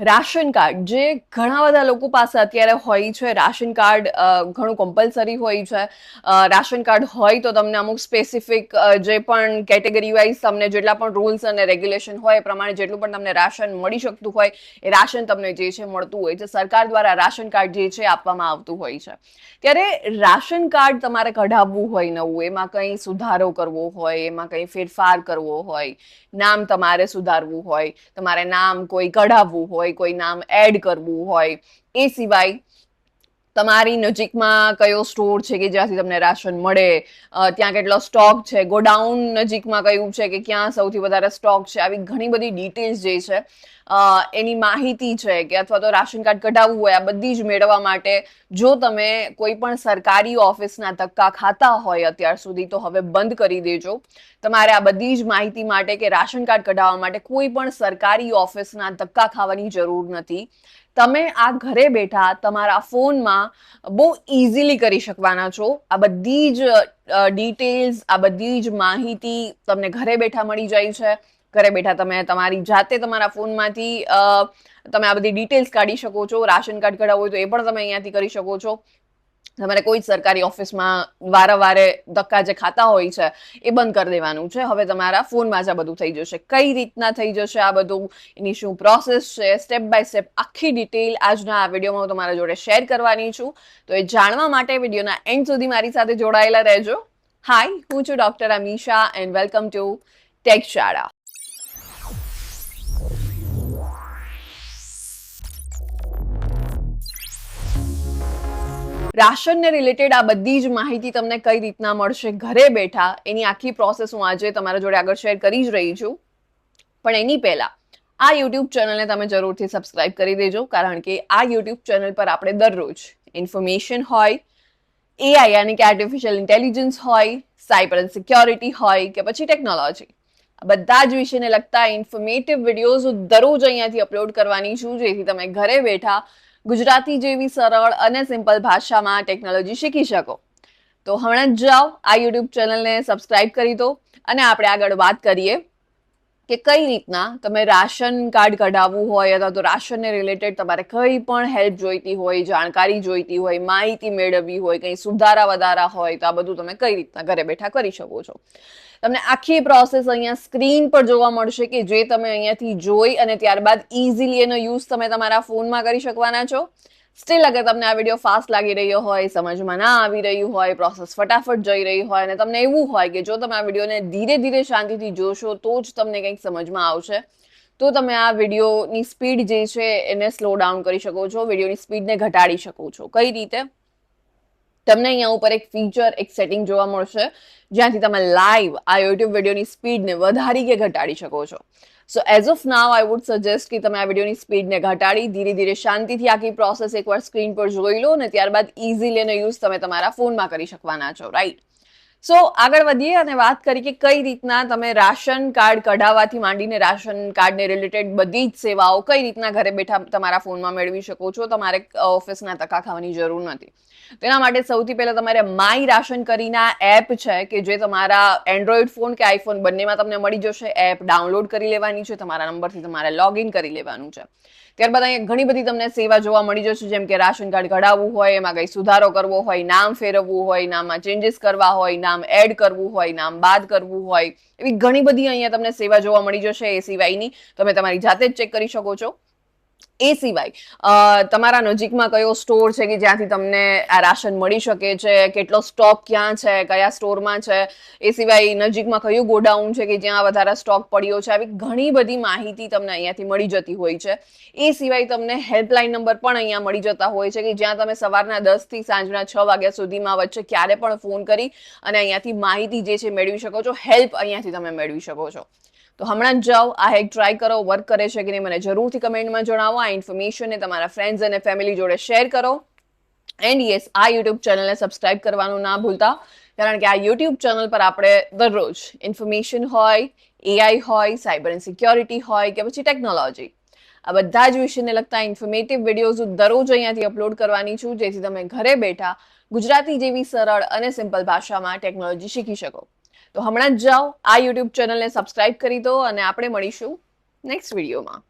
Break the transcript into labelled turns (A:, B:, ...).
A: Ration card જે ઘણા બધા લોકો પાસે અત્યારે હોય છે. રાશન કાર્ડ ઘણું કમ્પલસરી હોય છે. રાશન કાર્ડ હોય તો તમને અમુક સ્પેસિફિક જે પણ કેટેગરી વાઇઝ તમને જેટલા પણ રૂલ્સ અને રેગ્યુલેશન હોય એ પ્રમાણે જેટલું પણ તમને રાશન મળી શકતું હોય એ રાશન તમને જે છે મળતું હોય છે. સરકાર દ્વારા રાશન કાર્ડ જે છે આપવામાં આવતું હોય છે. ત્યારે રાશન કાર્ડ તમારે કઢાવવું હોય નવું, એમાં કંઈ સુધારો કરવો હોય, એમાં કંઈ ફેરફાર કરવો હોય, નામ તમારે સુધારવું હોય, તમારે નામ કોઈ કઢાવવું હોય, કોઈ નામ એડ કરવું હોય, એ સિવાય તમારી નજીકમાં કયો સ્ટોર છે કે જ્યાંથી તમને રાશન મળે, ત્યાં કેટલો સ્ટોક છે, ગોડાઉન નજીકમાં કયું છે કે ક્યાં સૌથી વધારે સ્ટોક છે, આવી ઘણી બધી ડિટેલ્સ જે છે એની માહિતી છે કે અથવા તો રાશન કાર્ડ કઢાવવું હોય, આ બધી જ મેળવવા માટે જો તમે કોઈ પણ સરકારી ઓફિસના ધક્કા ખાતા હોય અત્યાર સુધી, તો હવે બંધ કરી દેજો. તમારે આ બધી જ માહિતી માટે કે રાશન કાર્ડ કઢાવવા માટે કોઈ પણ સરકારી ઓફિસના ધક્કા ખાવાની જરૂર નથી. તમે આ ઘરે બેઠા તમારા ફોનમાં બહુ ઇઝીલી કરી શકવાના છો. આ બધી જ ડિટેલ્સ, આ બધી જ માહિતી તમને ઘરે બેઠા મળી જાય છે. ઘરે બેઠા તમે તમારી જાતે તમારા ફોનમાંથી તમે આ બધી ડિટેલ્સ કાઢી શકો છો. રાશન કાર્ડ કઢાવવું હોય તો એ પણ તમે અહીંયાથી કરી શકો છો. તમારે કોઈ સરકારી ઓફિસમાં વારે ધક્કા જે ખાતા હોય છે એ બંધ કરી દેવાનું છે. હવે તમારા ફોનમાં જ આ બધું થઈ જશે. કઈ રીતના થઈ જશે આ બધું, એની શું પ્રોસેસ છે, સ્ટેપ બાય સ્ટેપ આખી ડિટેલ આજના આ વિડીયોમાં હું તમારા જોડે શેર કરવાની છું. તો એ જાણવા માટે વિડીયોના એન્ડ સુધી મારી સાથે જોડાયેલા રહેજો. હાય, હું છું doctor Amisha and welcome to take શાળા. રાશનને રિલેટેડ આ બધી જ માહિતી તમને કઈ રીતના મળશે ઘરે બેઠા, એની આખી પ્રોસેસ હું આજે તમારા જોડે આગળ શેર કરી જ રહી છું. પણ એની પહેલા આ યુટ્યુબ ચેનલને તમે જરૂરથી સબસ્ક્રાઇબ કરી દેજો, કારણ કે આ યુટ્યુબ ચેનલ પર આપણે દરરોજ ઇન્ફોર્મેશન હોય, એઆઈ યાની કે આર્ટિફિશિયલ ઇન્ટેલિજન્સ હોય, સાયબર સિક્યોરિટી હોય કે પછી ટેકનોલોજી, આ બધા જ વિષયને લગતા ઇન્ફોર્મેટિવ વિડીયોઝ દરરોજ અહીંયાથી અપલોડ કરવાની છું, જેથી તમે ઘરે બેઠા ગુજરાતી જેવી સરળ અને સિમ્પલ ભાષામાં ટેકનોલોજી શીખી શકો. તો હમણાં જ જાઓ, આ યુટ્યુબ ચેનલને સબસ્ક્રાઇબ કરી દો અને આપણે આગળ વાત કરીએ કે કઈ રીતના તમે રાશન કાર્ડ કઢાવવું હોય અથવા તો રાશનને રિલેટેડ તમારે કઈ પણ હેલ્પ જોઈતી હોય, જાણકારી જોઈતી હોય, માહિતી મેળવવી હોય, કંઈ સુધારા વધારા હોય, તો આ બધું તમે કઈ રીતના ઘરે બેઠા કરી શકો છો. તમને આખી પ્રોસેસ અહીંયા સ્ક્રીન પર જોવા મળશે કે જે તમે અહીંયાથી જોઈ અને ત્યારબાદ ઇઝીલી એનો યુઝ તમે તમારા ફોનમાં કરી શકવાના છો. સ્ટીલ અગર તમને આ વિડીયો ફાસ્ટ લાગી રહ્યો હોય, સમજમાં ના આવી રહ્યું હોય, પ્રોસેસ ફટાફટ જઈ રહી હોય અને તમને એવું હોય કે જો તમે આ વિડીયોને ધીરે ધીરે શાંતિથી જોશો તો જ તમને કંઈક સમજમાં આવશે, તો તમે આ વિડીયોની સ્પીડ જે છે એને સ્લો ડાઉન કરી શકો છો, વિડીયોની સ્પીડને ઘટાડી શકો છો. કઈ રીતે? તમને અહીંયા ઉપર એક ફીચર, એક સેટિંગ જોવા મળશે જ્યાંથી તમે લાઈવ આ યુટ્યુબ વિડીયોની સ્પીડને વધારી કે ઘટાડી શકો છો. સો as of now I would suggest કે તમે આ વિડીયોની સ્પીડને ઘટાડી ધીરે ધીરે શાંતિથી આખી પ્રોસેસ એકવાર સ્ક્રીન પર જોઈ લો અને ત્યારબાદ ઇઝીલી એનો યુઝ તમે તમારા ફોનમાં કરી શકવાના છો. રાઈટ? સો આગળ વધીએ અને વાત કરી કે કઈ રીતના તમે રાશન કાર્ડ કઢાવવાથી માંડીને રાશન કાર્ડને રિલેટેડ બધી જ સેવાઓ કઈ રીતના ઘરે બેઠા તમારા ફોનમાં મેળવી શકો છો. તમારે ઓફિસના ધક્કા ખાવાની જરૂર નથી. તેના માટે સૌથી પહેલા તમારે માય રાશન કરીને આ એપ છે કે જે તમારા એન્ડ્રોઈડ ફોન કે આઈફોન બંનેમાં તમને મળી જશે. એપ ડાઉનલોડ કરી લેવાની છે, તમારા નંબરથી તમારે લોગિન કરી લેવાનું છે. ત્યારબાદ અહીંયા ઘણી બધી તમને સેવા જોવા મળી જશે, જેમ કે રાશન કાર્ડ કઢાવવું હોય, એમાં કંઈ સુધારો કરવો હોય, નામ ફેરવવું હોય, નામમાં ચેન્જીસ કરવા હોય, નામ એડ કરવું હોય, નામ બાદ કરવું હોય, એવી ઘણી બધી અહીંયા તમને સેવા જોવા મળી જશે. એ સિવાયની તમે તમારી જાતે જ ચેક કરી શકો છો. એ સિવાય તમારા નજીકમાં કયો સ્ટોર છે કે જ્યાંથી તમને આ રાશન મળી શકે છે, કેટલો સ્ટોક ક્યાં છે, કયા સ્ટોરમાં છે, એ સિવાય નજીકમાં કયું ગોડાઉન છે કે જ્યાં વધારે સ્ટોક પડ્યો છે, આવી ઘણી બધી માહિતી તમને અહીંયાથી મળી જતી હોય છે. એ સિવાય તમને હેલ્પલાઇન નંબર પણ અહીંયા મળી જતા હોય છે કે જ્યાં તમે સવારના 10 થી સાંજના 6 વાગ્યા સુધીમાં વચ્ચે ક્યારે પણ ફોન કરી અને અહીંયાથી માહિતી જે છે મેળવી શકો છો, હેલ્પ અહીંયાથી તમે મેળવી શકો છો. તો હમણાં જ જાઓ, આ હેક ટ્રાય કરો, વર્ક કરે છે કે નહીં મને જરૂરથી કમેન્ટમાં જણાવો. આ ઇન્ફોર્મેશનને તમારા ફ્રેન્ડ્સ અને ફેમિલી જોડે શેર કરો. એન્ડ યસ, આ યુટ્યુબ ચેનલને સબસ્ક્રાઇબ કરવાનું ના ભૂલતા, કારણ કે આ યુટ્યુબ ચેનલ પર આપણે દરરોજ ઇન્ફોર્મેશન હોય, એઆઈ હોય, સાયબર એન્ડ સિક્યોરિટી હોય કે પછી ટેકનોલોજી, આ બધા જ વિષયને લગતા ઇન્ફોર્મેટિવ વિડીયોઝ દરરોજ અહીંયાથી અપલોડ કરવાની છું, જેથી તમે ઘરે બેઠા ગુજરાતી જેવી સરળ અને સિમ્પલ ભાષામાં ટેકનોલોજી શીખી શકો. તો હમણાં જ જાઓ, આ યુટ્યુબ ચેનલને સબસ્ક્રાઇબ કરી દો અને આપણે મળીશું નેક્સ્ટ વિડીયોમાં.